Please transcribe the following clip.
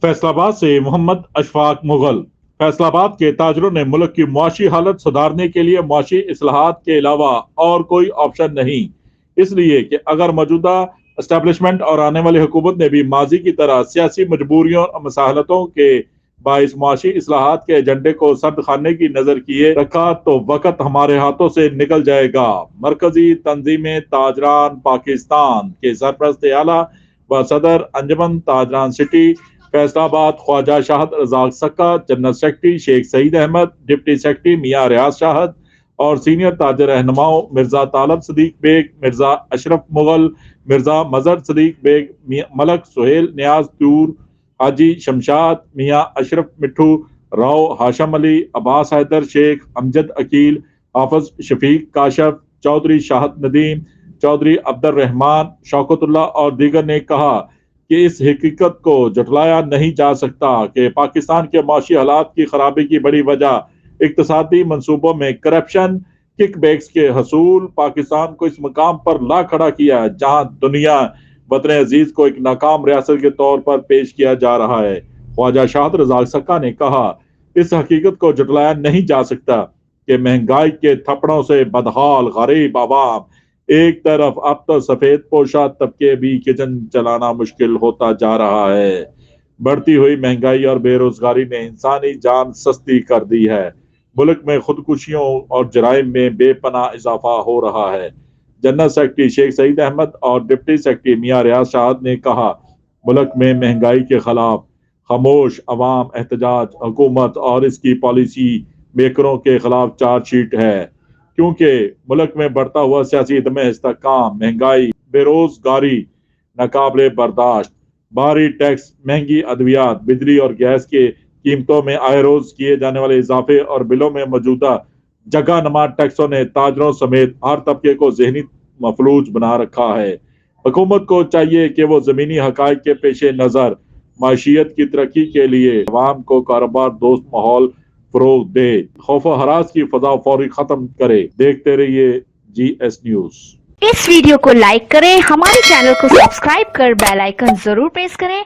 फैसलाबाद से मोहम्मद अशफाक मुगल। फैसलाबाद के ताजरों ने मुल्क की मुआशी हालत सुधारने के लिए मुआशी इस्लाहात के अलावा और कोई ऑप्शन नहीं, इसलिए कि अगर मौजूदा एस्टेब्लिशमेंट और आने वाली हुकूमत ने भी माजी की तरह सियासी मजबूरियों और मसाहलतों के बाइस मुआशी इस्लाहात के एजेंडे को सर्द खाने की नजर किए रखा तो वक्त हमारे हाथों से निकल जाएगा। मरकजी तंजीम ताजरान पाकिस्तान के सरपरस्त आला व सदर Anjuman Tajiran city Faisalabad Khawaja Shahid Razzaq Sakka, general secretary Sheikh Saeed Ahmad, deputy secretary Mian Riaz Shahid और सीनियर ताजर रहनुमाओं मिर्जा तालब सदीक बेग, मिर्जा अशरफ मुगल, मिर्जा मजहर सदीक बेग, मलक सुहेल नियाज तूर, हाजी शमशाद, मियां अशरफ मिठू, राव हाशम अली, अब्बास हैदर शेख, अमजद अकील, हाफिज शफीक काशफ, चौधरी शाहद नदीम, चौधरी अब्दुल रहमान, शौकतुल्लाह और दीगर ने कहा कि इस हकीकत को जुटलाया नहीं जा सकता कि पाकिस्तान के माशी हालात की खराबी की बड़ी वजह इक्तसादी मंसूबों में करप्शन, किकबैक्स के हसूल पाकिस्तान को इस मकाम पर ला खड़ा किया जहां दुनिया वतन अजीज को एक नाकाम रियासत के तौर पर पेश किया जा रहा है। ख्वाजा शाहद रजाक सक्का ने कहा, इस हकीकत को जुटलाया नहीं जा सकता कि महंगाई के थप्पड़ों से बदहाल गरीब आवाम एक तरफ, अब तो सफेद पोशा तबके भी किचन चलाना मुश्किल होता जा रहा है। बढ़ती हुई महंगाई और बेरोजगारी ने इंसानी जान सस्ती कर दी है। मुल्क में खुदकुशियों और जराइम में बेपनाह इजाफा हो रहा है। जनरल सेक्रेटरी शेख सईद अहमद और डिप्टी सेक्रेटरी मियां रियाज शाहद ने कहा, मुल्क में महंगाई के खिलाफ खामोश अवाम एहतजाज हुकूमत और इसकी पॉलिसी मेकरों के खिलाफ चार्जशीट है, क्योंकि मुल्क में बढ़ता हुआ सियासी दम इस्तेहकाम, महंगाई, बेरोजगारी नाकाबिले बर्दाश्त, भारी टैक्स, महंगी अद्वियात, बिजली और गैस के कीमतों में आए रोज किए जाने वाले इजाफे और बिलों में मौजूदा जगह नमा टैक्सों ने ताजरों समेत हर तबके को जहनी मफलूज बना रखा है। हुकूमत को चाहिए कि वो जमीनी हकायक के पेश नज़र माशियत की तरक्की के लिए अवाम को कारोबार दोस्त माहौल फरोग दे, खौफ हरास की फजा फौरी खत्म करे। देखते रहिए GS न्यूज। इस वीडियो को लाइक करें, हमारे चैनल को सब्सक्राइब कर बेल आइकन जरूर प्रेस करें।